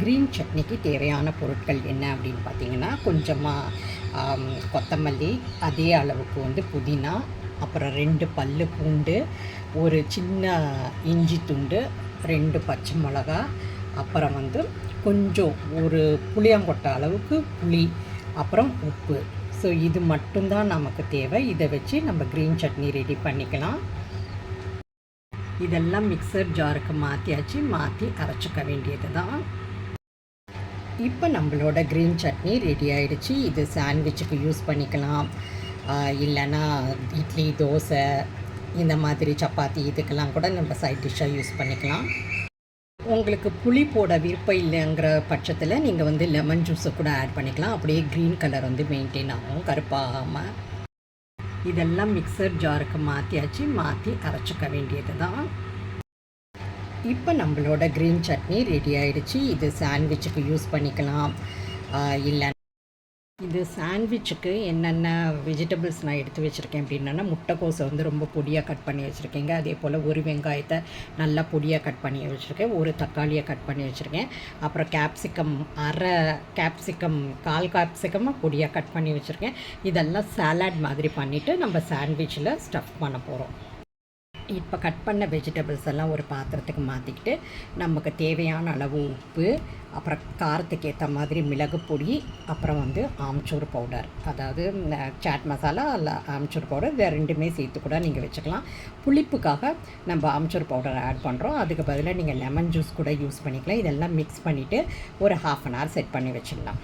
Green சட்னிக்கு தேவையான பொருட்கள் என்ன அப்படின்னு பார்த்தீங்கன்னா, கொஞ்சமாக கொத்தமல்லி, அதே அளவுக்கு புதினா, அப்புறம் 2 பல்லு பூண்டு, ஒரு சின்ன இஞ்சி துண்டு, 2 பச்சை மிளகா, அப்புறம் கொஞ்சம் ஒரு புளியங்கொட்டை அளவுக்கு புளி, அப்புறம் உப்பு. ஸோ இது மட்டும்தான் நமக்கு தேவை. இதை வச்சு நம்ம க்ரீன் சட்னி ரெடி பண்ணிக்கலாம். இதெல்லாம் மிக்சர் ஜாருக்கு மாற்றி அரைச்சிக்க வேண்டியது தான். இப்போ நம்மளோட க்ரீன் சட்னி ரெடி ஆகிடுச்சு. இது சாண்ட்விச்சுக்கு யூஸ் பண்ணிக்கலாம், இல்லைன்னா இட்லி, தோசை, இந்த மாதிரி சப்பாத்தி இதுக்கெல்லாம் கூட நம்ம சைட் டிஷ்ஷாக யூஸ் பண்ணிக்கலாம். உங்களுக்கு புளி போட விருப்பம் இல்லைங்கிற பட்சத்தில் நீங்கள் லெமன் ஜூஸை கூட ஆட் பண்ணிக்கலாம். அப்படியே க்ரீன் கலர் மெயின்டைன் ஆகும், கருப்பாகாமல். இதெல்லாம் மிக்சர் ஜாருக்கு மாற்றி அரைச்சிக்க வேண்டியது தான். இப்போ நம்மளோட க்ரீன் சட்னி ரெடி ஆகிடுச்சு. இது சாண்ட்விச்சுக்கு யூஸ் பண்ணிக்கலாம், இல்லை இது சாண்ட்விச்சுக்கு என்னென்ன வெஜிடபிள்ஸ் நான் எடுத்து வச்சுருக்கேன் அப்படின்னா, முட்டைக்கோஸை ரொம்ப பொடியாக கட் பண்ணி வச்சுருக்கேங்க. அதே போல் ஒரு வெங்காயத்தை நல்லா பொடியாக கட் பண்ணி வச்சுருக்கேன், ஒரு தக்காளியை கட் பண்ணி வச்சுருக்கேன், அப்புறம் கேப்சிகம், அரை கேப்சிகம், கால் கேப்சிகமாக பொடியாக கட் பண்ணி வச்சுருக்கேன். இதெல்லாம் சாலட் மாதிரி பண்ணிவிட்டு நம்ம சாண்ட்விச்சில் ஸ்டஃப் பண்ண போகிறோம். இப்போ கட் பண்ண வெஜிடபிள்ஸ் எல்லாம் ஒரு பாத்திரத்துக்கு மாற்றிக்கிட்டு, நமக்கு தேவையான அளவு உப்பு, அப்புறம் காரத்துக்கு ஏற்ற மாதிரி மிளகு பொடி, அப்புறம் ஆம்ச்சூர் பவுடர், அதாவது சாட் மசாலா இல்லை ஆம்ச்சூர் பவுடர், இதை ரெண்டுமே சேர்த்து கூட நீங்கள் வச்சுக்கலாம். புளிப்புக்காக நம்ம ஆம்ச்சூர் பவுடர் ஆட் பண்ணுறோம், அதுக்கு பதிலாக நீங்கள் லெமன் ஜூஸ் கூட யூஸ் பண்ணிக்கலாம். இதெல்லாம் மிக்ஸ் பண்ணிவிட்டு ஒரு 1/2 அன் ஹவர் செட் பண்ணி வச்சிடலாம்.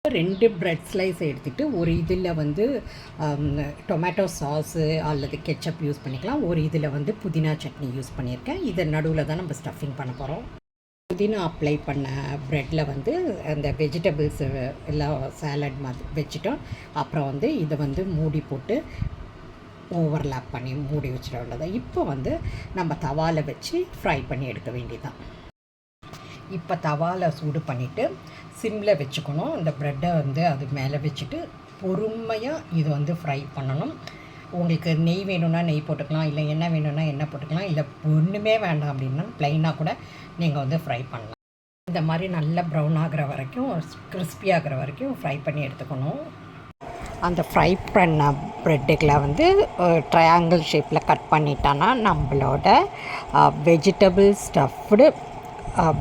2 பிரெட் ஸ்லைஸ் எடுத்துகிட்டு, ஒரு இதில் டொமேட்டோ சாஸு அல்லது கெச்சப் யூஸ் பண்ணிக்கலாம், ஒரு இதில் புதினா சட்னி யூஸ் பண்ணியிருக்கேன். இதை நடுவில் தான் நம்ம ஸ்டஃபிங் பண்ண போகிறோம். புதினா அப்ளை பண்ண ப்ரெட்டில் அந்த வெஜிடபிள்ஸு எல்லாம் சாலட் மாதிரி வச்சுட்டோம். அப்புறம் இதை மூடி போட்டு ஓவர்லாப் பண்ணி மூடி வச்சிட வேண்டியது. இப்போ நம்ம தவாவில் வச்சு ஃப்ரை பண்ணி எடுக்க வேண்டியதுதான். இப்போ தவாவில் சூடு பண்ணிவிட்டு சிம்மில் வச்சுக்கணும். இந்த ப்ரெட்டை அது மேலே வச்சுட்டு பொறுமையாக இது ஃப்ரை பண்ணணும். உங்களுக்கு நெய் வேணும்னா நெய் போட்டுக்கலாம், இல்லை எண்ணெய் வேணும்னா எண்ணெய் போட்டுக்கலாம், இல்லை ஒன்றுமே வேண்டாம் அப்படின்னா ப்ளைனாக கூட நீங்கள் ஃப்ரை பண்ணலாம். இந்த மாதிரி நல்லா ப்ரௌன் ஆகிற வரைக்கும், கிறிஸ்பி ஆகிற வரைக்கும் ஃப்ரை பண்ணி எடுத்துக்கணும். அந்த ஃப்ரை பண்ண ப்ரெட்டுகளை ட்ரையாங்கிள் ஷேப்பில் கட் பண்ணிட்டோன்னா நம்மளோட vegetable stuffed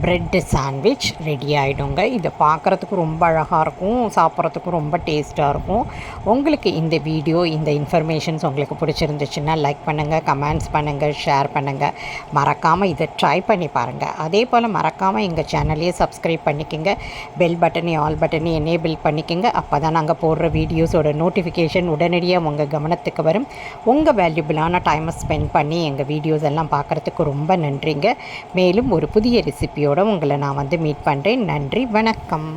bread sandwich ready ஆகிடுங்க. இதை பார்க்குறதுக்கு ரொம்ப அழகாக இருக்கும், சாப்பிட்றதுக்கும் ரொம்ப டேஸ்ட்டாக இருக்கும். உங்களுக்கு இந்த வீடியோ, இந்த இன்ஃபர்மேஷன்ஸ் உங்களுக்கு பிடிச்சிருந்துச்சுன்னா லைக் பண்ணுங்கள், கமெண்ட்ஸ் பண்ணுங்கள், ஷேர் பண்ணுங்கள். மறக்காமல் இதை ட்ரை பண்ணி பாருங்கள். அதே போல் மறக்காமல் எங்கள் சேனலையே சப்ஸ்கிரைப் பண்ணிக்கோங்க, பெல் பட்டனையும் ஆல் பட்டனையும் எனேபிள் பண்ணிக்கோங்க. அப்போ தான் நாங்கள் போடுற வீடியோஸோட நோட்டிஃபிகேஷன் உடனடியாக உங்கள் கவனத்துக்கு வரும். உங்கள் வேல்யூபிளான டைமை ஸ்பெண்ட் பண்ணி எங்கள் வீடியோஸ் எல்லாம் பார்க்குறதுக்கு ரொம்ப நன்றிங்க. மேலும் ஒரு புதிய ரெசிபியோடு உங்களை நான் மீட் பண்ணுறேன். நன்றி, வணக்கம்.